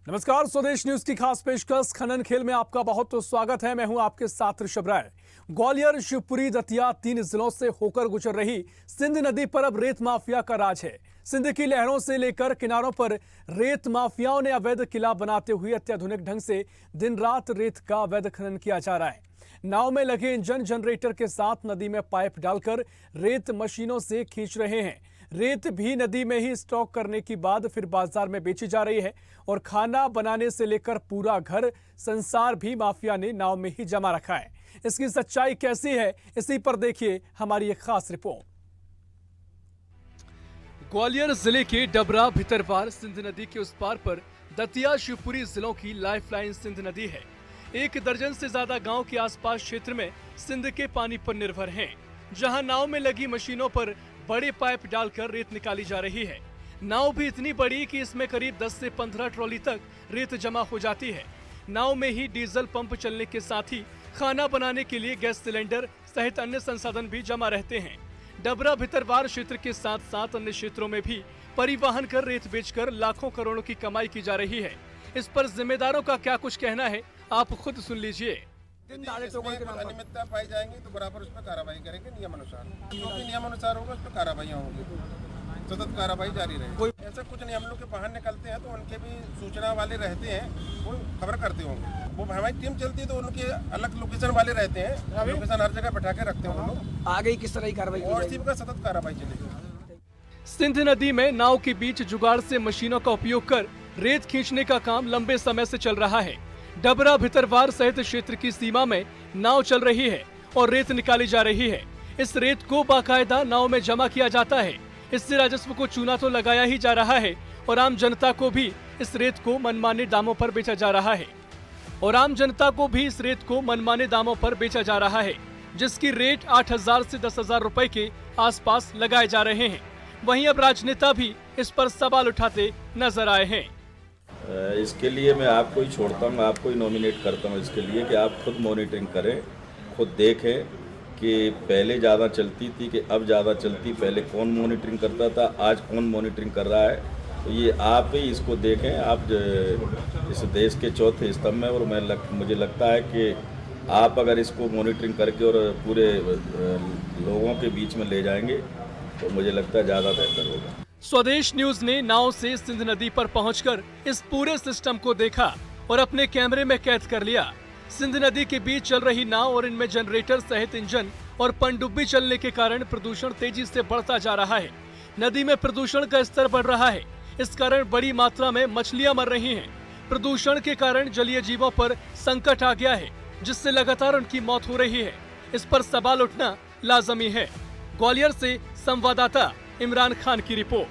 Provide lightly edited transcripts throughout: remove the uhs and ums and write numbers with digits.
नमस्कार, स्वदेश न्यूज की खास पेशकश खनन खेल में आपका बहुत स्वागत है। मैं हूं आपके साथ ऋषभ राय। ग्वालियर, शिवपुरी, दतिया 3 जिलों से होकर गुजर रही सिंध नदी पर अब रेत माफिया का राज है। सिंध की लहरों से लेकर किनारों पर रेत माफियाओं ने अवैध किला बनाते हुए अत्याधुनिक ढंग से दिन रात रेत का अवैध खनन किया जा रहा है। नाव में लगे इंजन जनरेटर के साथ नदी में पाइप डालकर रेत मशीनों से खींच रहे हैं। रेत भी नदी में ही स्टॉक करने के बाद फिर बाजार में बेची जा रही है और खाना बनाने से लेकर पूरा घर संसार भी माफिया ने नाव में ही जमा रखा है। इसकी सच्चाई कैसी है, इसी पर देखिए हमारी एक खास रिपोर्ट। ग्वालियर जिले के डबरा भितरवार सिंध नदी के उस पार पर दतिया, शिवपुरी जिलों की लाइफलाइन सिंध नदी है। 1 दर्जन से ज्यादा गांव के आसपास क्षेत्र में सिंध के पानी पर निर्भर हैं, जहां नाव में लगी मशीनों पर बड़े पाइप डालकर रेत निकाली जा रही है। नाव भी इतनी बड़ी कि इसमें करीब 10 से 15 ट्रॉली तक रेत जमा हो जाती है। नाव में ही डीजल पंप चलने के साथ ही खाना बनाने के लिए गैस सिलेंडर सहित अन्य संसाधन भी जमा रहते हैं। डबरा भितरवार क्षेत्र के साथ साथ अन्य क्षेत्रों में भी परिवहन कर रेत बेचकर लाखों करोड़ों की कमाई की जा रही है। इस पर जिम्मेदारों का क्या कुछ कहना है, आप खुद सुन लीजिए। अनियमितता पाई जाएंगी तो बराबर उस पर कार्रवाई करेंगे नियम अनुसार, जो भी नियम अनुसार होगा उस पर कार्रवाई होंगी, सतत कार्रवाई जारी रहेगी। ऐसा कुछ नहीं, हम लोग के वाहन निकलते हैं तो उनके भी सूचना वाले रहते हैं, वो खबर करते होंगे। वो हमारी टीम चलती है तो उनके अलग लोकेशन वाले रहते हैं, लोकेशन हर जगह बैठा के रखते हैं वो लोग। आगे किस तरह की कार्रवाई और इसी पर सतत कार्रवाई चलेगी। सिंध नदी में नाव के बीच जुगाड़ से मशीनों का उपयोग कर रेत खींचने का काम लंबे समय से चल रहा है। डबरा भितरवार सहित क्षेत्र की सीमा में नाव चल रही है और रेत निकाली जा रही है। इस रेत को बाकायदा नाव में जमा किया जाता है। इससे राजस्व को चूना तो लगाया ही जा रहा है और आम जनता को भी इस रेत को मनमाने दामों पर बेचा जा रहा है। जिसकी रेट 8,000 से 10,000 रुपए के आसपास लगाए जा रहे हैं। वहीं अब राजनेता भी इस पर सवाल उठाते नजर आए हैं। इसके लिए मैं आपको ही छोड़ता हूँ, आपको ही नॉमिनेट करता हूँ इसके लिए कि आप खुद मॉनिटरिंग करें, खुद देखें कि पहले ज़्यादा चलती थी कि अब ज़्यादा चलती, पहले कौन मॉनिटरिंग करता था, आज कौन मॉनिटरिंग कर रहा है। तो ये आप ही इसको देखें। आप इस देश के चौथे स्तंभ में, और मुझे लगता है कि आप अगर इसको मॉनिटरिंग करके और पूरे लोगों के बीच में ले जाएंगे तो मुझे लगता है ज़्यादा बेहतर होगा। स्वदेश न्यूज ने नाव से सिंध नदी पर पहुंचकर इस पूरे सिस्टम को देखा और अपने कैमरे में कैद कर लिया। सिंध नदी के बीच चल रही नाव और इनमें जनरेटर सहित इंजन और पनडुब्बी चलने के कारण प्रदूषण तेजी से बढ़ता जा रहा है। नदी में प्रदूषण का स्तर बढ़ रहा है। इस कारण बड़ी मात्रा में मछलियां मर रही हैं। प्रदूषण के कारण जलीय जीवों पर संकट आ गया है, जिससे लगातार उनकी मौत हो रही है। इस पर सवाल उठना लाजमी है। ग्वालियर से संवाददाता इमरान खान की रिपोर्ट।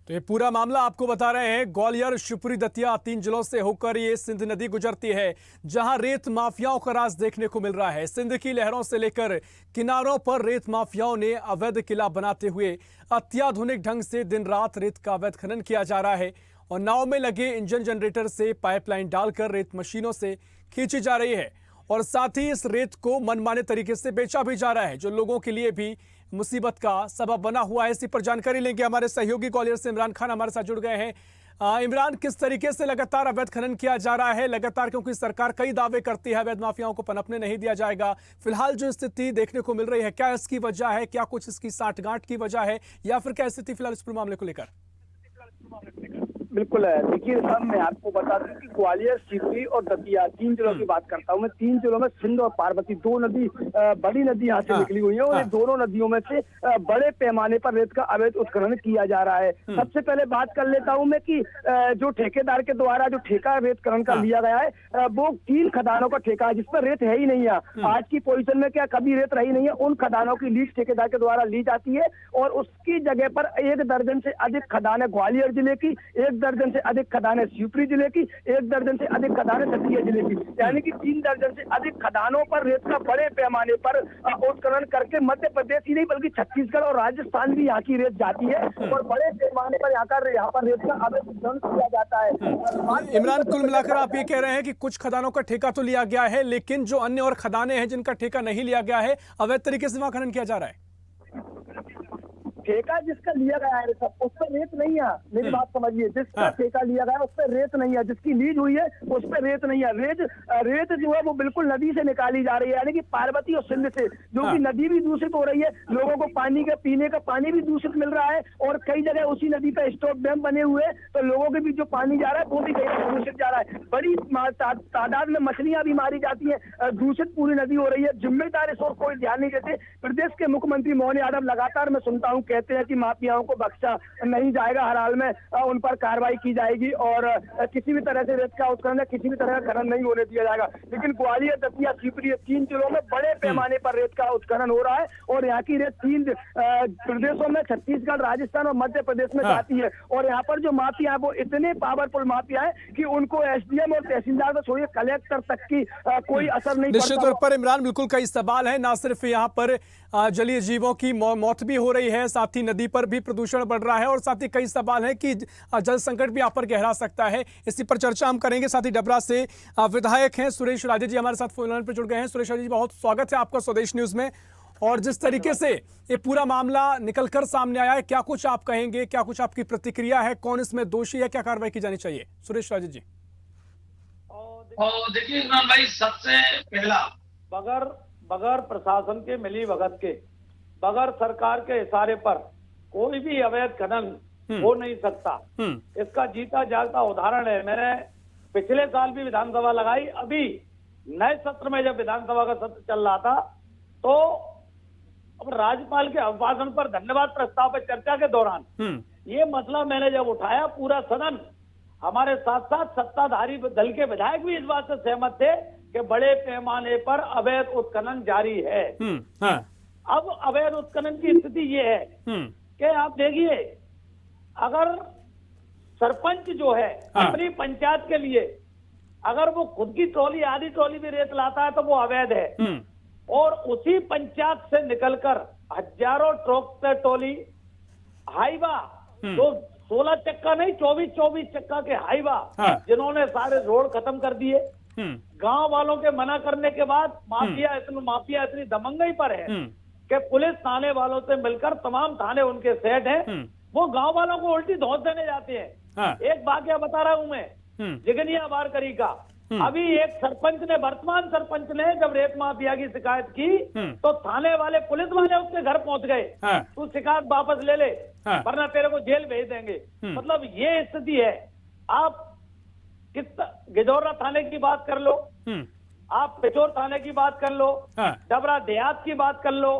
तो ये पूरा मामला आपको बता रहे हैं। ग्वालियर, शिवपुरी, दतिया 3 जिलों से होकर ये सिंध नदी गुजरती है, जहां रेत माफियाओं का राज देखने को मिल रहा है। सिंध की लहरों से लेकर किनारों पर रेत माफियाओं ने अवैध किला बनाते हुए अत्याधुनिक ढंग से दिन रात रेत का अवैध खनन किया जा रहा है और नाव में लगे इंजन जनरेटर से पाइपलाइन डालकर रेत मशीनों से खींची जा रही है और साथ ही इस रेत को मनमाने तरीके से बेचा भी जा रहा है, जो लोगों के लिए भी मुसीबत का सबब बना हुआ है। इसी पर जानकारी लेंगे। हमारे सहयोगी ग्वालियर से इमरान खान हमारे साथ जुड़ गए हैं। इमरान, किस तरीके से लगातार अवैध खनन किया जा रहा है लगातार, क्योंकि सरकार कई दावे करती है अवैध माफियाओं को पनपने नहीं दिया जाएगा। फिलहाल जो स्थिति देखने को मिल रही है, क्या इसकी वजह है? क्या कुछ इसकी साठगांठ की वजह है या फिर क्या स्थिति फिलहाल इस पूरे मामले को लेकर? बिल्कुल है। देखिए साहब, मैं आपको बता दूं कि ग्वालियर, शिवपुरी और दतिया 3 जिलों की बात करता हूं मैं। 3 जिलों में सिंध और पार्वती 2 नदी बड़ी नदी यहाँ से निकली हुई है और ये दोनों नदियों में से बड़े पैमाने पर रेत का अवैध उत्खनन किया जा रहा है। सबसे पहले बात कर लेता हूं मैं कि जो ठेकेदार के द्वारा जो ठेका रेत खनन का लिया गया है, वो 3 खदानों का ठेका है, जिस पर रेत है ही नहीं है। आज की पोजीशन में क्या कभी रेत रही नहीं है। उन खदानों की लीज ठेकेदार के द्वारा ली जाती है और उसकी जगह पर 1 दर्जन से अधिक खदानें ग्वालियर जिले की, 1 दर्जन से अधिक खदानें शिवपुरी जिले की, 1 दर्जन से अधिक खदानें दतिया जिले की, यानी कि 3 दर्जन से अधिक खदानों पर रेत का बड़े पैमाने पर उत्खनन करके मध्य प्रदेश ही नहीं बल्कि छत्तीसगढ़ और राजस्थान भी यहाँ की रेत जाती है और बड़े पैमाने पर यहाँ पर रेत का अवैध उत्खनन किया जाता है। इमरान, कुल मिलाकर आप ये कह रहे हैं कि कुछ खदानों का ठेका तो लिया गया है, लेकिन जो अन्य और खदानें हैं जिनका ठेका नहीं लिया गया है, अवैध तरीके से वहां खनन किया जा रहा है। ठेका जिसका लिया गया है सब, उस पर रेत नहीं है। मेरी बात समझिए, जिसका ठेका लिया गया है उस पर रेत नहीं है, जिसकी लीज हुई है उस पर रेत नहीं है। रेत जो है वो बिल्कुल नदी से निकाली जा रही है, यानी कि पार्वती और सिंध से, जो कि नदी भी दूषित हो रही है, लोगों को पानी का पीने का पानी भी दूषित मिल रहा है, और कई जगह उसी नदी पे स्टॉप डैम बने हुए हैं, तो लोगों के भी जो पानी जा रहा है वो भी कहीं दूषित जा रहा है। बड़ी तादाद में मछलियां भी मारी जाती है, दूषित पूरी नदी हो रही है। जिम्मेदार इस और कोई ध्यान नहीं देते। प्रदेश के मुख्यमंत्री मोहन यादव लगातार मैं सुनता हूं कहते हैं कि माफियाओं को बख्शा नहीं जाएगा, हर हाल में उन पर कार्रवाई की जाएगी और किसी भी तरह से रेत का उत्खनन या किसी भी तरह का खनन नहीं होने दिया जाएगा। लेकिन ग्वालियर, दतिया, शिवपुरी 3 जिलों में बड़े पैमाने पर रेत का उत्खनन हो रहा है, और यहाँ की रेत 3 प्रदेशों में, छत्तीसगढ़, राजस्थान और मध्य प्रदेश में जाती है। और यहाँ पर जो माफिया है वो इतने पावरफुल माफिया है कि उनको एसडीएम और तहसीलदार को छोड़िए कलेक्टर तक की कोई असर नहीं निश्चित तौर पर इमरान, बिल्कुल कई सवाल है। ना सिर्फ यहाँ पर जलीय जीवों की मौत भी हो रही है, साथ ही नदी पर भी प्रदूषण बढ़ रहा है, और साथ ही कई सवाल हैं कि जल संकट भी यहाँ पर गहरा सकता है। इसी पर चर्चा हम करेंगे। साथ ही डबरा से विधायक हैं सुरेश राजे जी हमारे साथ फोन लाइन पर जुड़ गए हैं। सुरेश राजे जी, बहुत स्वागत है आपका स्वदेश न्यूज में। और जिस तरीके से ये पूरा मामला निकलकर सामने आया है, क्या कुछ आप कहेंगे, क्या कुछ आपकी प्रतिक्रिया है, कौन इसमें दोषी है, क्या कार्रवाई की जानी चाहिए? सुरेश राजे जी। देखिए इमरान भाई, सबसे पहला बगैर प्रशासन के मिली भगत के, बगैर सरकार के इशारे पर कोई भी अवैध खनन हो नहीं सकता। इसका जीता जागता उदाहरण है। मैंने पिछले साल भी विधानसभा लगाई, अभी नए सत्र में जब विधानसभा का सत्र चल रहा था तो अब राज्यपाल के अभिभाषण पर धन्यवाद प्रस्ताव पर चर्चा के दौरान ये मसला मैंने जब उठाया, पूरा सदन, हमारे साथ साथ सत्ताधारी दल के विधायक भी इस बात से सहमत थे कि बड़े पैमाने पर अवैध उत्खनन जारी है। अब अवैध उत्खनन की स्थिति ये है कि आप देखिए, अगर सरपंच जो है अपनी पंचायत के लिए अगर वो खुद की ट्रॉली, आधी ट्रॉली भी रेत लाता है तो वो अवैध है, और उसी पंचायत से निकलकर हजारों ट्रैक्टर ट्रॉली हाईवा, तो 16 चक्का नहीं 24 चक्का के हाईवा, जिन्होंने सारे रोड खत्म कर दिए। गांव वालों के मना करने के बाद माफिया इतनी दमंगई पर है कि पुलिस थाने वालों से मिलकर, तमाम थाने उनके सेट हैं, वो गांव वालों को उल्टी धौंस देने जाते हैं। एक वाकया बता रहा हूं मैं, जिगनिया बारकरी का। अभी एक सरपंच ने, वर्तमान सरपंच ने जब रेत माफिया की शिकायत की तो थाने वाले, पुलिस वाले उसके घर पहुंच गए, तू शिकायत वापस ले ले वरना तेरे को जेल भेज देंगे। मतलब ये स्थिति है। आप गिजौरा थाने की बात कर लो, आप पिछोर थाने की बात कर लो, डबरा देहात की बात कर लो,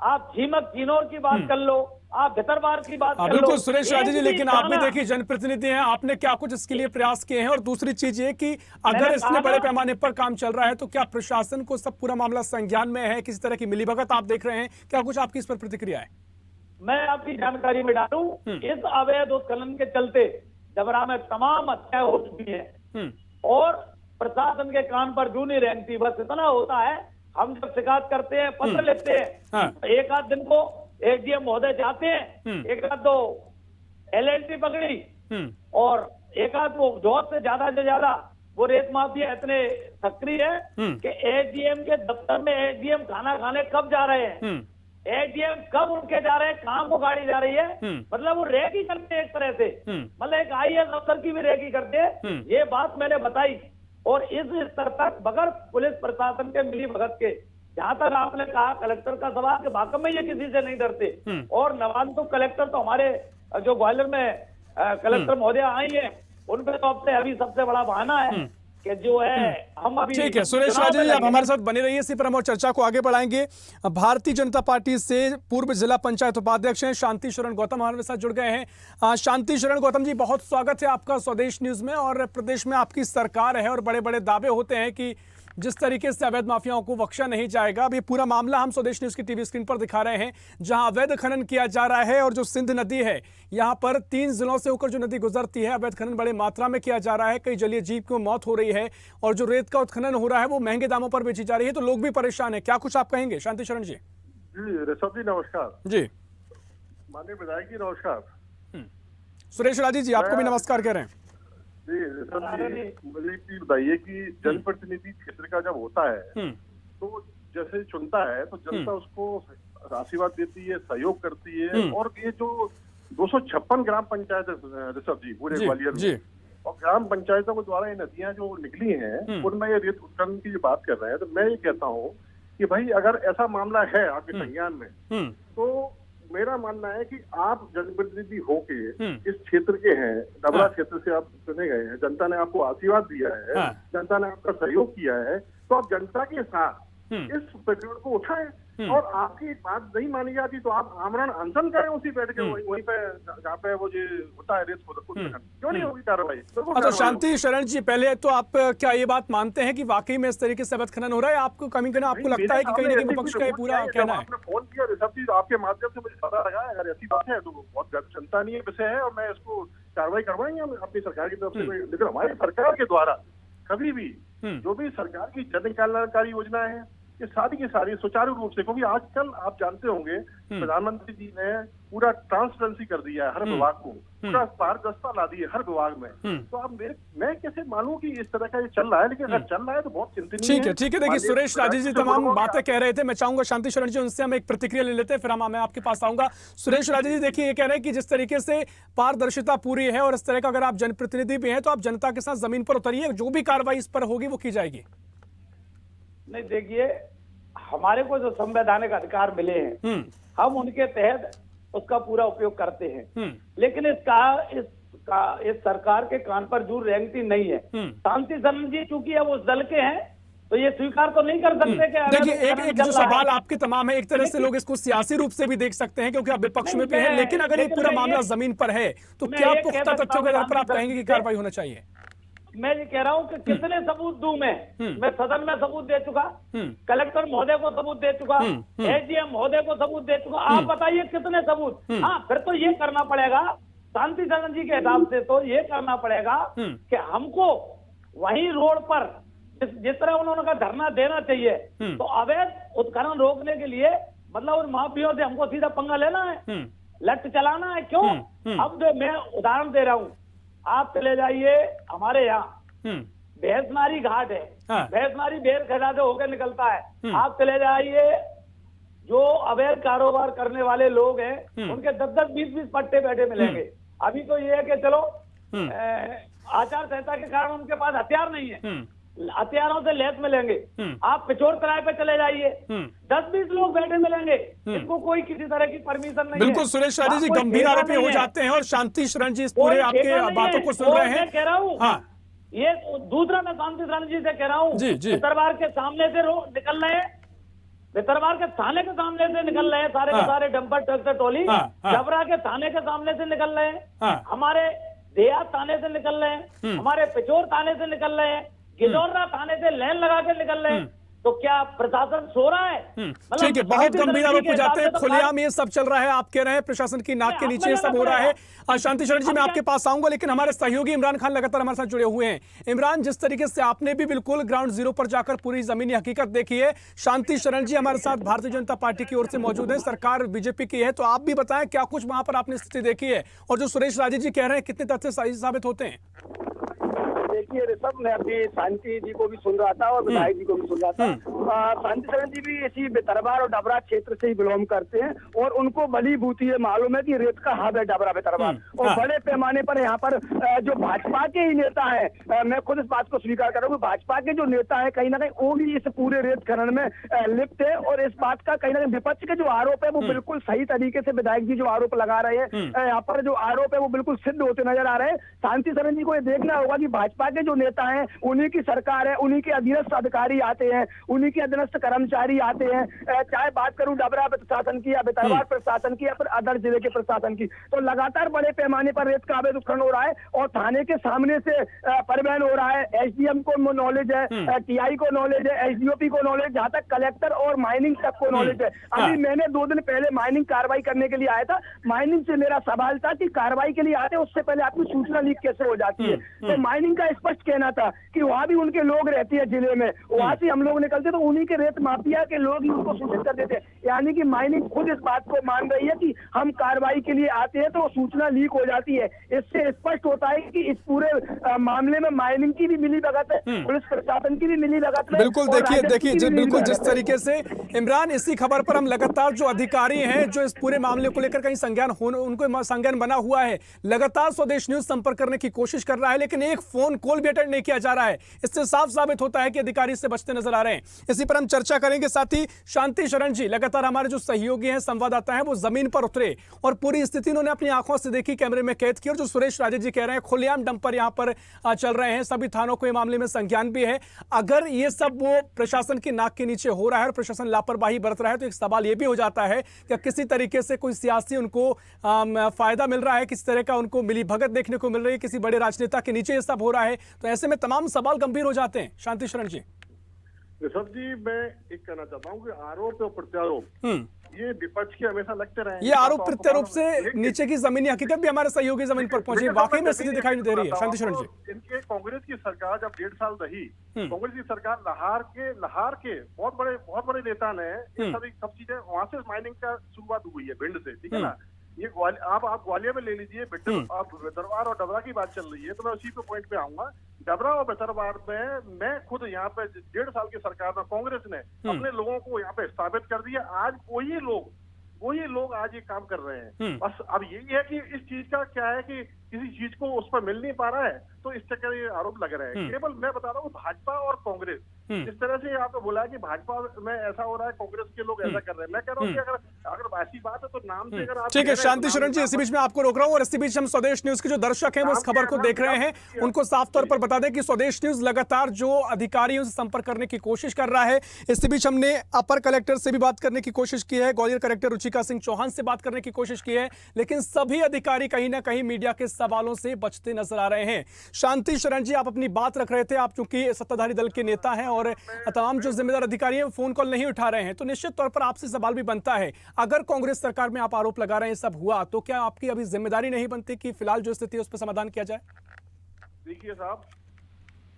आप झीमक चिनौर की बात कर लो, आप भितरवार की बात कर लो। बिल्कुल सुरेश राजे जी, लेकिन आप भी देखिए जनप्रतिनिधि हैं, आपने क्या कुछ इसके लिए प्रयास किए हैं? और दूसरी चीज ये कि अगर इसमें बड़े पैमाने पर काम चल रहा है तो क्या प्रशासन को सब पूरा मामला संज्ञान में है? किसी तरह की मिलीभगत आप देख रहे हैं? क्या कुछ आपकी इस पर प्रतिक्रिया है? मैं आपकी जानकारी में डालूं, इस अवैध उत्खनन के चलते डबरा में तमाम हत्या हो चुकी है और प्रशासन के कान पर जू नहीं रेंगती। बस इतना होता है, हम जब शिकायत करते हैं, पत्र लिखते हैं, एक आध दिन को एडीएम महोदय जाते हैं, एक आध दो एलएलटी पकड़ी, और एक आध वो जोर से ज्यादा वो रेत माफिया इतने सक्रिय है कि एडीएम के दफ्तर में एडीएम खाना खाने कब जा रहे हैं, एडीएम कब उनके जा रहे हैं, कहां को गाड़ी जा रही है, मतलब वो रेकी करते हैं एक तरह से, मतलब एक आईएएस अफसर की भी रेकी करते हैं। ये बात मैंने बताई, और इस स्तर तक बगैर पुलिस प्रशासन के मिली भगत के, जहां तक आपने कहा कलेक्टर का सवाल के वाकई में ये किसी से नहीं डरते। और नवांतुक कलेक्टर तो हमारे जो ग्वालियर में कलेक्टर महोदय आई है, उनपे तो अब से अभी सबसे बड़ा बहाना है कि जो है हम अभी। ठीक है सुरेश राजे जी, आप हमारे साथ बने रहिए, इसी पर हम और चर्चा को आगे बढ़ाएंगे। भारतीय जनता पार्टी से पूर्व जिला पंचायत उपाध्यक्ष हैं शांति शरण गौतम हमारे साथ जुड़ गए हैं। शांति शरण गौतम जी, बहुत स्वागत है आपका स्वदेश न्यूज में। और प्रदेश में आपकी सरकार है और बड़े बड़े दावे होते हैं कि जिस तरीके से अवैध माफियाओं को बख्शा नहीं जाएगा। अब ये पूरा मामला हम स्वदेश न्यूज की टीवी स्क्रीन पर दिखा रहे हैं, जहां अवैध खनन किया जा रहा है, और जो सिंध नदी है, यहाँ पर 3 जिलों से होकर जो नदी गुजरती है, अवैध खनन बड़े मात्रा में किया जा रहा है। कई जलीय जीव की मौत हो रही है, और जो रेत का उत्खनन हो रहा है वो महंगे दामों पर बेची जा रही है, तो लोग भी परेशान है। क्या कुछ आप कहेंगे शांति शरण जी? जी ऋषभ जी नमस्कार। जी माननीय विधायक जी नमस्कार। सुरेश राजे जी, आपको भी नमस्कार कह रहे हैं। जी ऋषभ जी, मुझे एक चीज बताइए कि जनप्रतिनिधि क्षेत्र का जब होता है तो जैसे चुनता है तो जनता उसको आशीर्वाद देती है, सहयोग करती है। और ये जो 256 ग्राम पंचायत ऋषभ जी पूरे ग्वालियर में, और ग्राम पंचायतों के द्वारा ये नदियां जो निकली हैं उनमें ये रेत उत्खनन की जो बात कर रहे हैं, तो मैं ये कहता हूँ कि भाई अगर ऐसा मामला है आपके संज्ञान में, तो मेरा मानना है कि आप जनप्रतिनिधि होके इस क्षेत्र के हैं, डबरा क्षेत्र से आप चुने गए हैं, जनता ने आपको आशीर्वाद दिया है, जनता ने आपका सहयोग किया है, तो आप जनता के साथ इस प्रकरण को उठाएं। और आपकी बात नहीं मानी जाती तो आप आमरण अनशन करें उसी बैठ के वहीं पे जहाँ पे वो जो होता है रेत उत्खनन, क्यों नहीं होगी कार्रवाई? अच्छा शांति शरण जी, पहले तो आप क्या ये बात मानते हैं कि वाकई में इस तरीके से अवैध खनन हो रहा है? आपको कमी करना आपको लगता है कि कहीं ना कहीं विपक्ष का ये पूरा कहना है? आपने फोन किया ऋषभ जी, आपके माध्यम से मुझे पता लगा, अगर ऐसी बात है तो बहुत चिंतनीय विषय है और मैं इसको कार्रवाई करवाएंगे हम अपनी सरकार की तरफ से। लेकिन हमारी सरकार के द्वारा कभी भी जो भी सरकार की जन कल्याणकारी योजना है ये सारी सुचारू रूप से, क्योंकि आजकल आप जानते होंगे प्रधानमंत्री जी ने पूरा ट्रांसपेरेंसी कर दिया है हर विभाग को, पूरा पारदर्शिता ला दी है हर विभाग में। तो अब मैं कैसे मानूं कि इस तरह का ये चल रहा है, लेकिन अगर चल रहा है तो बहुत चिंतनीय है। ठीक है। देखिए सुरेश राजे जी तमाम बातें कह रहे थे, मैं चाहूंगा शांति शरण जी उनसे हम एक प्रतिक्रिया ले लेते हैं, फिर मैं आपके पास आऊंगा। सुरेश राजे जी देखिए, ये कह रहे हैं कि जिस तरीके से पारदर्शिता पूरी है और इस तरह का अगर आप जनप्रतिनिधि भी हैं तो आप जनता के साथ जमीन पर उतरिए, जो भी कार्रवाई इस पर होगी वो की जाएगी। नहीं देखिए, हमारे को जो संवैधानिक अधिकार मिले हैं हम उनके तहत उसका पूरा उपयोग करते हैं, लेकिन इस सरकार के कान पर जूर रेंगती नहीं है। शांति शरण जी चूंकि अब उस दल के हैं तो ये स्वीकार तो नहीं कर सकते कि देखिए एक जो सवाल आपके तमाम है, एक तरह से लोग इसको सियासी रूप से भी देख सकते हैं क्योंकि आप विपक्ष में भी हैं, लेकिन अगर ये पूरा मामला जमीन पर है तो क्या पुख्ता तथ्यों के आधार पर आप कहेंगे कि कार्रवाई होना चाहिए? मैं ये कह रहा हूँ कि कितने सबूत दूं मैं सदन में सबूत दे चुका, कलेक्टर महोदय को सबूत दे चुका, एसडीएम महोदय को सबूत दे चुका, आप बताइए कितने सबूत? हाँ, फिर तो ये करना पड़ेगा शांति शरण जी के हिसाब से, तो ये करना पड़ेगा कि हमको वही रोड पर जिस तरह उन्होंने धरना देना चाहिए, तो अवैध उत्खनन रोकने के लिए मतलब उन माफियों से हमको सीधा पंगा लेना है, लट चलाना है। क्यों? अब जो मैं उदाहरण दे रहा हूँ, आप चले जाइए हमारे यहाँ भैंसनारी घाट है, भैंसनारी बेर खजा से होकर निकलता है, आप चले जाइए जो अवैध कारोबार करने वाले लोग हैं उनके 10-10, 20-20 पट्टे बैठे मिलेंगे। अभी तो ये है कि चलो आचार संहिता के कारण उनके पास हथियार नहीं है, हथियारों से लैस मिलेंगे। आप पिछोर तराई पे चले जाइए 10-20 लोग बैठे मिलेंगे, इनको कोई किसी तरह की परमिशन नहीं। बिल्कुल सुरेश राजे जी गंभीर आरोपी हो जाते हैं और शांति शरण जी इस पूरे आपके बातों को सुन रहे हैं। मैं कह रहा हूँ ये दूसरा, मैं शांति शरण जी से कह रहा हूँ, दरबार के सामने से निकल रहे हैं, दरबार के थाने के सामने से निकल रहे हैं सारे के सारे डंपर ट्रक से टोली, डबरा के थाने के सामने से निकल रहे हैं, हमारे देहात थाने से निकल रहे हैं, हमारे पिछोर थाने से निकल रहे हैं, गिजौरा थाने से लाइन लगा के निकल रहे हैं। तो क्या प्रशासन सो रहा है? ठीक है, बहुत गंभीर आरोप हो जाते हैं, खुलेआम ये सब चल रहा है, आप कह रहे हैं प्रशासन की नाक के नीचे सब हो रहा है। शांति शरण जी मैं आपके पास आऊंगा, लेकिन हमारे सहयोगी इमरान खान लगातार हमारे साथ जुड़े हुए हैं। इमरान, जिस तरीके से आपने भी बिल्कुल ग्राउंड जीरो पर जाकर पूरी जमीनी हकीकत देखी है, शांति शरण जी हमारे साथ भारतीय जनता पार्टी की ओर से मौजूद है, सरकार बीजेपी की है, तो आप भी बताएं क्या कुछ वहां पर आपने स्थिति देखी है और जो सुरेश राजे जी कह रहे हैं कितने तथ्य सही साबित होते हैं? देखिए ऋषभ, मैं अभी शांति जी को भी सुन रहा था और विधायक जी को भी सुन रहा था। शांति शरण जी भी इसी बेतरबार और डबरा क्षेत्र से ही बिलोंग करते हैं और उनको भली भूती ये मालूम है कि रेत का हब है डबरा बेतरबार, और बड़े पैमाने पर यहाँ पर जो भाजपा के ही नेता है, मैं खुद इस बात को स्वीकार कर रहा हूँ, भाजपा के जो नेता है कहीं ना कहीं वो भी इस पूरे रेत खनन में लिप्त है। और इस बात का कहीं ना कहीं विपक्ष के जो आरोप है वो बिल्कुल सही तरीके से विधायक जी जो आरोप लगा रहे हैं, यहाँ पर जो आरोप है वो बिल्कुल सिद्ध होते नजर आ रहे हैं। शांति शरण जी को ये देखना होगा कि भाजपा के जो नेता हैं उन्हीं की सरकार है, उन्हीं के अधीनस्थ अधिकारी आते हैं, उन्हीं के अधीनस्थ कर्मचारी आते हैं, चाहे बात करूं डबरा प्रशासन की या बेतरबार प्रशासन की या फिर अदर जिले के प्रशासन की, तो लगातार बड़े पैमाने पर रेत का अवैध उत्खनन हो रहा है और थाने के सामने से परिवहन हो रहा है। एसडीएम को नॉलेज है, टीआई को नॉलेज है, एसडीओपी को नॉलेज, जहां तक कलेक्टर और माइनिंग तक को नॉलेज है। अभी मैंने 2 दिन पहले माइनिंग कार्रवाई करने के लिए आया था, माइनिंग से मेरा सवाल था कि कार्रवाई के लिए आते उससे पहले आपकी सूचना लीक कैसे हो जाती है? तो माइनिंग का स्पष्ट कहना था कि वहाँ भी उनके लोग रहते हैं जिले में, वहाँ से हम लोग निकलते तो उन्हीं के रेत माफिया के लोग ही उनको सूचित कर देते। यानी कि माइनिंग खुद इस बात को मान रही है कि हम कार्रवाई के लिए आते हैं तो सूचना लीक हो जाती है। इससे स्पष्ट होता है कि इस पूरे मामले में माइनिंग की भी मिली भगत है, पुलिस प्रशासन की भी मिली भगत है। बिल्कुल, देखिए बिल्कुल जिस तरीके से इमरान, इसी खबर पर हम लगातार जो अधिकारी हैं जो इस पूरे मामले को लेकर कहीं उनको संज्ञान बना हुआ है, लगातार स्वदेश न्यूज संपर्क करने की कोशिश कर रहा है, लेकिन एक फोन कॉल भी अटेंड नहीं किया जा रहा है। इससे साफ साबित होता है कि अधिकारी से बचते नजर आ रहे हैं। इसी पर हम चर्चा करेंगे। साथ ही शांति शरण जी, लगातार हमारे जो सहयोगी हैं, संवाददाता हैं, वो जमीन पर उतरे और पूरी स्थिति उन्होंने अपनी आंखों से देखी, कैमरे में कैद की। और जो सुरेश राजे जी कह रहे हैं, खुलेआम डंपर यहां पर चल रहे हैं, सभी थानों को ये मामले में संज्ञान भी है। अगर ये सब वो प्रशासन की नाक के नीचे हो रहा है और प्रशासन लापरवाही बरत रहा है, तो एक सवाल ये भी हो जाता है कि किसी तरीके से कोई सियासी उनको फायदा मिल रहा है, किस तरह का उनको मिली भगत देखने को मिल रही है, किसी बड़े राजनेता के नीचे ये सब हो रहा है। तो ऐसे में तमाम सवाल गंभीर हो जाते हैं। शांति शरण जी। ऋषभ जी, मैं एक कहना चाहता हूँ कि आरोप और प्रत्यारोप ये विपक्ष के हमेशा लगते रहे। ये आरोप प्रत्यारोप से नीचे की जमीनी हकीकत भी हमारे सहयोगी जमीन पर पहुंची, वाकई में स्थिति दिखाई नहीं दे रही है। शांति शरण जी, इनके कांग्रेस की सरकार जब 1.5 साल रही, कांग्रेस की सरकार लहार के बहुत बड़े नेता ने सब चीजें वहां से माइनिंग का शुरुआत हुई है, भिंड से, ठीक है ना। ये आप ग्वालियर में ले लीजिए, आप दरबार और डबरा की बात चल रही है, तो मैं उसी पे पॉइंट पे आऊंगा। डबरा और बेतरबार में मैं खुद यहाँ पे 1.5 साल की सरकार में कांग्रेस ने अपने लोगों को यहाँ पे स्थापित कर दिया। आज वही लोग आज ये काम कर रहे हैं। बस अब यही है कि इस चीज का क्या है कि किसी चीज को उस पर मिल नहीं पा रहा है, तो इस चक्कर ये आरोप लग रहे हैं। केवल मैं बता रहा हूँ भाजपा और कांग्रेस, जिस तरह से आपने बोला है कि भाजपा में ऐसा हो रहा है, कांग्रेस के लोग ऐसा कर रहे हैं, मैं कह रहा हूँ कि अगर ऐसी बात है तो नाम से अगर आप ठीक है शांति शरण जी, इसी बीच में आपको रोक रहा हूँ और इसी बीच हम स्वदेश न्यूज के जो दर्शक हैं वो इस खबर को देख रहे हैं, उनको साफ तौर पर बता दें कि स्वदेश न्यूज लगातार जो अधिकारियों से संपर्क करने की कोशिश कर रहा है। इसी बीच हमने अपर कलेक्टर से भी बात करने की कोशिश की है, ग्वालियर कलेक्टर रुचिका सिंह चौहान से बात करने की कोशिश की है, लेकिन सभी अधिकारी कहीं ना कहीं मीडिया के सवालों से बचते नजर आ रहे हैं। शांति शरण जी, आप अपनी बात रख रहे थे, आप चूंकि सत्ताधारी दल के नेता हैं और तमाम जो जिम्मेदार अधिकारी हैं फोन कॉल नहीं उठा रहे हैं, तो निश्चित तौर पर आपसे सवाल भी बनता है, अगर कांग्रेस सरकार में आप आरोप लगा रहे हैं सब हुआ, तो क्या आपकी अभी जिम्मेदारी नहीं बनती कि फिलहाल जो स्थिति है उस पर समाधान किया जाए? देखिए साहब,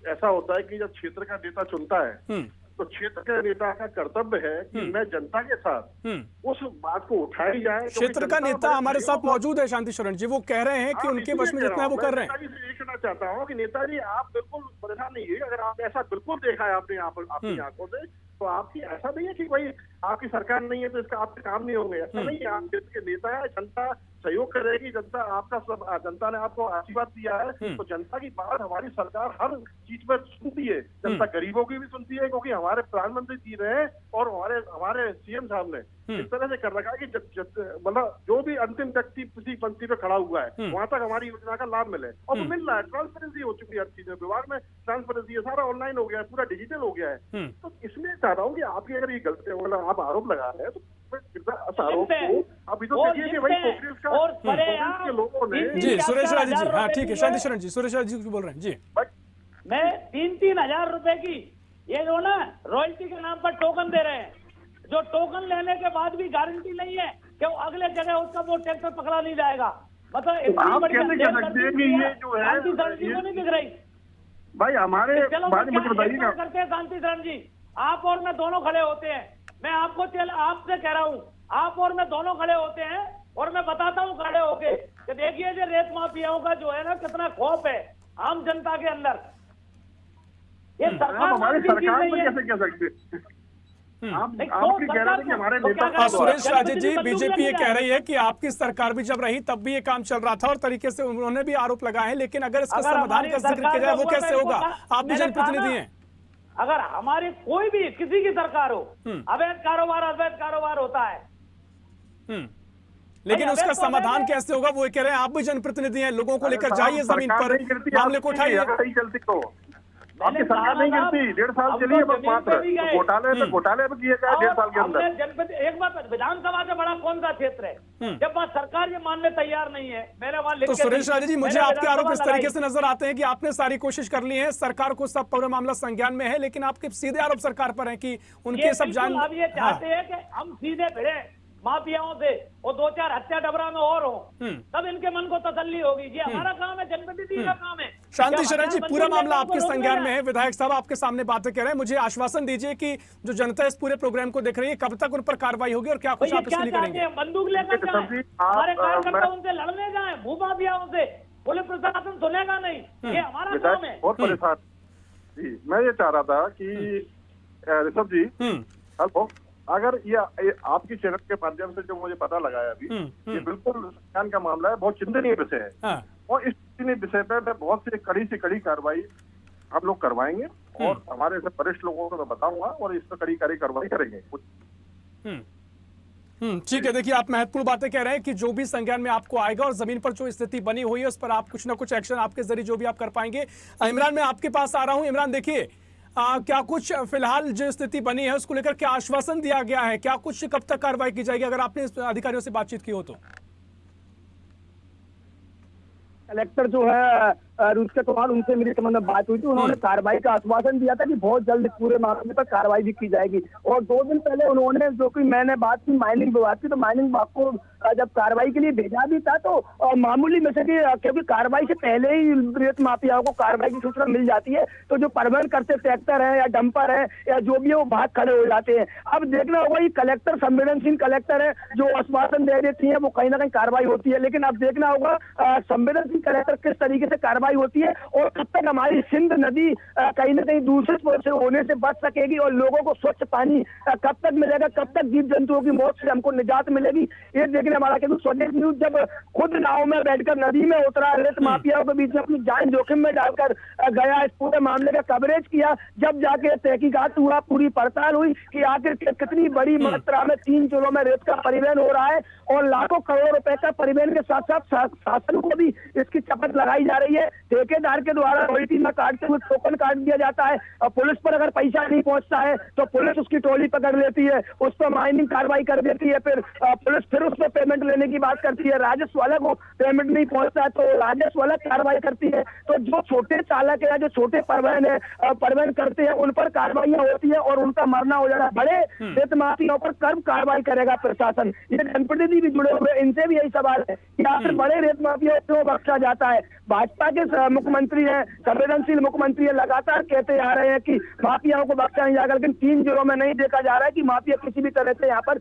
ऐसा होता है कि जब क्षेत्र का नेता चुनता है तो क्षेत्र के नेता का कर्तव्य है कि मैं जनता के साथ उस बात को उठाई जाए। क्षेत्र का नेता हमारे साथ मौजूद है शांति शरण जी, वो कह रहे हैं कि उनके वश में जितना है वो कर रहे हैं। ये कहना चाहता हूँ कि नेताजी आप बिल्कुल परेशान नहीं है, अगर आप ऐसा बिल्कुल देखा है आपने अपनी आंखों से, तो आपकी ऐसा नहीं है कि भाई आपकी सरकार नहीं है तो इसका आपके काम नहीं होंगे, ऐसा नहीं है। आप क्षेत्र के नेता है, जनता सहयोग करेगी, जनता ने आपको आशीर्वाद दिया है, तो जनता की बात हमारी सरकार हर चीज पर सुनती है। जनता गरीबों की भी सुनती है, क्योंकि हमारे प्रधानमंत्री जी रहे और हमारे सीएम साहब ने इस तरह से कर रखा है कि मतलब जो भी अंतिम व्यक्ति किसी पंक्ति पे खड़ा हुआ है वहां तक हमारी योजना का लाभ मिले, और वो मिल रहा है। ट्रांसपेरेंसी हो चुकी है हर चीज में, विभाग में ट्रांसपेरेंसी है, सारा ऑनलाइन हो गया है, पूरा डिजिटल हो गया है। तो इसमें चाह रहा हूँ कि आपकी अगर ये गलती मतलब आप आरोप लगा रहे हैं तो आरोप को अभी तो देखिए कि भाई कांग्रेस के लोगों ने जी सुरेश राजे जी, हाँ ठीक है शांति शरण जी, सुरेश राजे जी बोल रहे हैं जी। मैं 3-3 हजार रुपए की ये जो ना रॉयल्टी के नाम पर टोकन दे रहे हैं, जो टोकन लेने के बाद भी गारंटी नहीं है कि वो अगले जगह उसका वो ट्रैक्टर पकड़ा नहीं जाएगा। मतलब आप कैसे कह सकते हैं कि ये जो है को नहीं दिख रही भाई हमारे बात मुझे बताइएगा करते हैं। शांति शरण जी, आप और मैं दोनों खड़े होते हैं, मैं आपसे कह रहा हूँ, आप और मैं दोनों खड़े होते हैं और मैं बताता हूँ खड़े होके कि देखिए जो रेत माफियाओं का जो है ना कितना खौफ है आम जनता के अंदर। ये सरकार हमारी सरकार में कैसे कह सकते आपकी कह रहे थे कि हमारे नेता सुरेश राजे जी, बीजेपी ये कह रही है कि आपकी सरकार भी जब रही तब भी ये काम चल रहा था और तरीके से उन्होंने भी आरोप लगाए हैं, लेकिन अगर इसका समाधान का जिक्र किया जाए वो कैसे होगा? आप भी जनप्रतिनिधि हैं। अगर हमारी कोई भी किसी की सरकार हो, अवैध कारोबार होता है, लेकिन उसका समाधान कैसे होगा वो कह रहे हैं। आप भी जनप्रतिनिधि हैं, लोगों को लेकर जाइए जमीन पर, मामले को उठाइए। आपकी सरकार नहीं गिरती, 1.5 साल चली है बस मात्र घोटाले में किए गए 1.5 साल के अंदर। एक बात, विधानसभा से बड़ा कौन सा क्षेत्र है जब वहाँ सरकार ये मानने तैयार नहीं है? मैंने वहाँ तो सुरेश राजे जी, मुझे आपके आरोप इस तरीके से नजर आते हैं कि आपने सारी कोशिश कर ली है, सरकार को सब पूरा मामला संज्ञान में है, लेकिन आपके सीधे आरोप सरकार पर है कि उनके सब जान अब ये चाहते हैं कि हम सीधे भिड़े, माफियाओं से और 2-4 हत्या डबरा में और हो, तब इनके मन को तसल्ली होगी। ये हमारा काम है, जनप्रतिनिधि का काम है। शांति शरण जी, पूरा मामला आपके संज्ञान में है। विधायक साहब आपके सामने बातें कह रहे हैं, मुझे आश्वासन दीजिए कि जो जनता इस पूरे प्रोग्राम को देख रही है, कब तक उन पर कार्रवाई होगी और क्या कुछ आप इसके लिए करेंगे? बंदूक लेकर जाए, हमारे कार्यकर्ता उनसे लड़ने जाए, भूमाफियाओं से, पुलिस प्रशासन सुनेगा नहीं, ये हमारा काम है। बहुत परेशान जी। मैं ये चाह रहा था कि ऋषभ जी, हेलो, अगर ये आपकी चैनल के माध्यम से जो मुझे पता लगा है अभी, ये बिल्कुल संज्ञान का मामला है, बहुत चिंतनीय विषय है। और इस चिंतनीय विषय पर मैं बहुत से कड़ी कार्रवाई हम लोग करवाएंगे और हमारे से वरिष्ठ लोगों को मैं बताऊंगा और इस पर कड़ी कार्रवाई करेंगे। ठीक है, देखिए आप महत्वपूर्ण बातें कह रहे हैं कि जो भी संज्ञान में आपको आएगा और जमीन पर जो स्थिति बनी हुई है उस पर आप कुछ ना कुछ एक्शन आपके जरिए जो भी आप कर पाएंगे। इमरान, मैं आपके पास आ रहा हूं। इमरान, देखिए क्या कुछ फिलहाल जो स्थिति बनी है उसको लेकर क्या आश्वासन दिया गया है, क्या कुछ कब तक कार्रवाई की जाएगी, अगर आपने अधिकारियों से बातचीत की हो तो? कलेक्टर जो है रुचकर चौहान, उनसे मेरी संबंध में बात हुई थी। उन्होंने कार्रवाई का आश्वासन दिया था कि बहुत जल्द पूरे मामले पर कार्रवाई भी की जाएगी। और 2 दिन पहले उन्होंने, जो कि मैंने बात की माइनिंग विभाग की, तो माइनिंग विभाग को जब कार्रवाई के लिए भेजा भी था तो मामूली में से क्योंकि कार्रवाई से पहले ही रेत माफियाओं को कार्रवाई की सूचना मिल जाती है, तो जो परिवहन करते ट्रैक्टर है या डंपर है या जो भी है वो भाग खड़े हो जाते हैं। अब देखना होगा, ये कलेक्टर संवेदनशील कलेक्टर है, जो आश्वासन दे देती है वो कहीं ना कहीं कार्रवाई होती है। लेकिन अब देखना होगा संवेदनशील कलेक्टर किस तरीके से कार्रवाई होती है और कब तक हमारी सिंध नदी कहीं ना कहीं दूषित से होने से बच सकेगी और लोगों को स्वच्छ पानी कब तक मिलेगा, कब तक जीव जंतुओं की मौत से हमको निजात मिलेगी, ये देखने हमारा। क्योंकि स्वदेश न्यूज जब खुद नाव में बैठकर नदी में उतरा, रेत माफियाओं के बीच में अपनी जान जोखिम में डालकर गया, इस पूरे मामले का कवरेज किया, जब जाके तहकीकात हुआ, पूरी पड़ताल हुई कि आखिर कितनी बड़ी मात्रा में 3 जिलों में रेत का परिवहन हो रहा है और लाखों करोड़ रुपए का परिवहन के साथ साथ शासन को भी इसकी चपत लगाई जा रही है। ठेकेदार के द्वारा रॉयल्टी में काटते हुए टोकन काट दिया जाता है और पुलिस पर अगर पैसा नहीं पहुंचता है तो पुलिस उसकी टोली पकड़ लेती है, उस पर माइनिंग कार्रवाई कर देती है, फिर पुलिस फिर उस पर पेमेंट लेने की बात करती है। राजस्व वाले को पेमेंट नहीं पहुंचता है तो राजस्व वाला कार्रवाई करती है। तो जो छोटे चालक है, जो छोटे परिवहन करते हैं, उन पर कार्रवाइयां होती है और उनका मरना हो जाता है। बड़े रेत माफियाओं पर कब कार्रवाई करेगा प्रशासन? ये जनप्रतिनिधि भी जुड़े हुए, इनसे भी यही सवाल है कि आखिर बड़े रेत माफियाओं को बख्शा जाता है। भाजपा के मुख्यमंत्री हैं, संवेदनशील मुख्यमंत्री है, लगातार कहते आ रहे हैं कि माफियाओं को बख्शा नहीं जाएगा, लेकिन 3 जिलों में नहीं देखा जा रहा है कि माफिया किसी भी तरह से यहाँ पर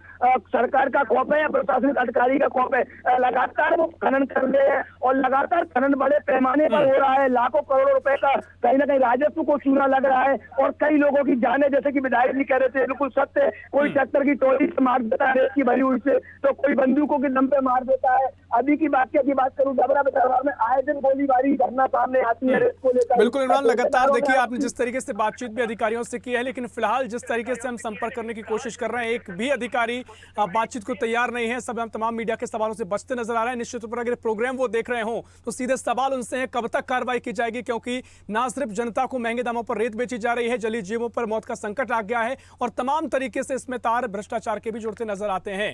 सरकार का खौफ है या प्रशासनिक अधिकारी का खौफ है। लगातार वो खनन कर रहे हैं और लगातार खनन बड़े पैमाने पर हो रहा है, लाखों करोड़ों रुपए का कहीं ना कहीं राजस्व को चूना लग रहा है और कई लोगों की जाने, जैसे कि विधायक जी कह रहे थे, बिल्कुल सत्य, कोई ट्रैक्टर की टोली से मार देता है रेत की भरी हुई से, तो कोई बंदूकों के दम पे मार देता है। अभी की बात करूँ, डबरा दरबार में आए दिन गोलीबारी घटना सामने आती है रेत को लेकर। बिल्कुल इमरान, लगातार देखिए आपने जिस तरीके से बातचीत भी अधिकारियों से की है, लेकिन फिलहाल जिस तरीके से हम संपर्क करने की कोशिश कर रहे हैं, एक भी अधिकारी बातचीत को तैयार नहीं है। सब हम तमाम मीडिया के सवालों से बचते नजर आ रहे हैं। निश्चित तौर पर अगर प्रोग्राम वो देख रहे हो तो सीधे सवाल उनसे है कब तक कार्रवाई की जाएगी, क्योंकि ना सिर्फ जनता को महंगे दामों पर रेत बेची जा रही है, जलीय जीवों पर मौत का संकट आ गया है और तमाम तरीके से इसमें तार भ्रष्टाचार के भी जुड़ते नजर आते हैं।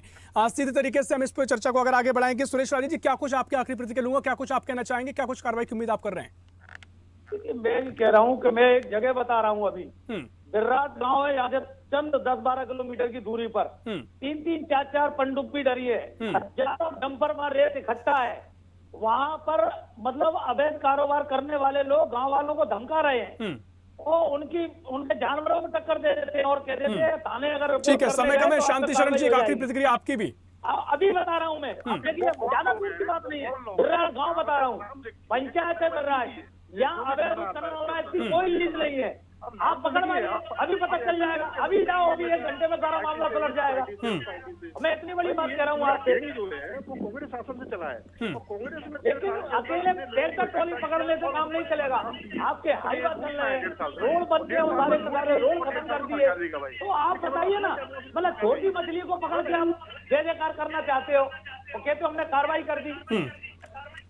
सीधे तरीके से हम इस पर चर्चा को अगर आगे बढ़ाएंगे। सुरेश राजी जी, क्या कुछ आपके आखिरी प्रतिक्रिया लूंगा, क्या कुछ आप कहना चाहेंगे, क्या कुछ कार्रवाई की उम्मीद आप कर रहे हैं? मैं कह रहा हूँ कि मैं एक जगह बता रहा हूँ, अभी बिर्राट गांव है, यहाँ से चंद 10-12 किलोमीटर की दूरी पर 3-3, 4-4 पनडुब्बी डरी है, जहाँ डंपर में रेत इकट्ठा है, वहाँ पर मतलब अवैध कारोबार करने वाले लोग गांव वालों को धमका रहे हैं। वो उनके जानवरों में टक्कर दे देते हैं और कह देते हैं थाने अगर ठीक है, समय कम है। शांति शरण जी, एक आखिरी प्रतिक्रिया आपकी भी। अभी बता रहा हूँ मैं, देखिए ज्यादा कुछ की बात नहीं है, बिर्राट गाँव बता रहा हूँ, पंचायत है बिर्राट, यहाँ अवैध उत्खनन हो रहा है, इसकी कोई लीज नहीं है। आप पकड़ मारिए, अभी पता चल जाएगा, अभी जाओ, अभी 1 घंटे में सारा मामला सुलझ जाएगा। मैं इतनी बड़ी बात कह रहा हूँ आपसे, कांग्रेस शासन से चला है, कांग्रेस में लेकिन अकेले ट्रैक्टर ट्रॉली पकड़ने से काम नहीं चलेगा। आपके हाईवे चल रहे हैं, रोड बन गए, सारे रोड खत्म कर दिए, तो आप बताइए ना, मतलब छोटी मछली को पकड़ के हम जय जयकार करना चाहते हो, तो कहते हो हमने कार्रवाई कर दी।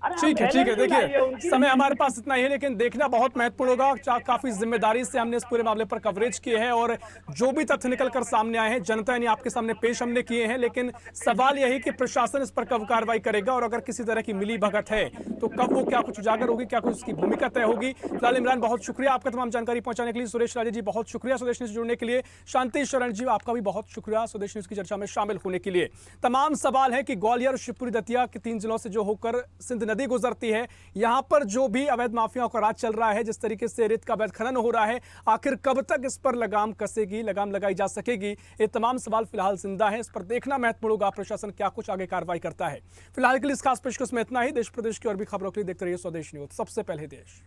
ठीक है देखिए समय हमारे पास इतना ही है, लेकिन देखना बहुत महत्वपूर्ण होगा। काफी जिम्मेदारी से हमने इस पूरे मामले पर कवरेज किए है और जो भी तथ्य निकल कर सामने आए हैं जनता ने आपके सामने पेश हमने किए हैं, लेकिन सवाल यही कि प्रशासन इस पर कब कार्रवाई करेगा और अगर किसी तरह की मिली भगत है तो कब वो क्या कुछ उजागर होगी, क्या कुछ उसकी भूमिका तय होगी। फिलहाल इमरान बहुत शुक्रिया आपका तमाम जानकारी पहुंचाने के लिए। सुरेश राजे जी बहुत शुक्रिया स्वदेश न्यूज से जुड़ने के लिए। शांति शरण जी आपका भी बहुत शुक्रिया स्वदेश न्यूज की चर्चा में शामिल होने के लिए। तमाम सवाल है कि ग्वालियर, शिवपुरी, दतिया के 3 जिलों से जो होकर सिंध नदी गुजरती है, यहां पर जो भी अवैध माफियाओं का राज चल रहा है, जिस तरीके से रेत का अवैध खनन हो रहा है, आखिर कब तक इस पर लगाम कसेगी, लगाम लगाई जा सकेगी, ये तमाम सवाल फिलहाल जिंदा है। इस पर देखना महत्वपूर्ण होगा प्रशासन क्या कुछ आगे कार्रवाई करता है। फिलहाल के लिए इस खास पेशकश में इतना ही। देश प्रदेश की और भी खबरों के लिए देखते रहिए स्वदेश न्यूज, सबसे पहले देश।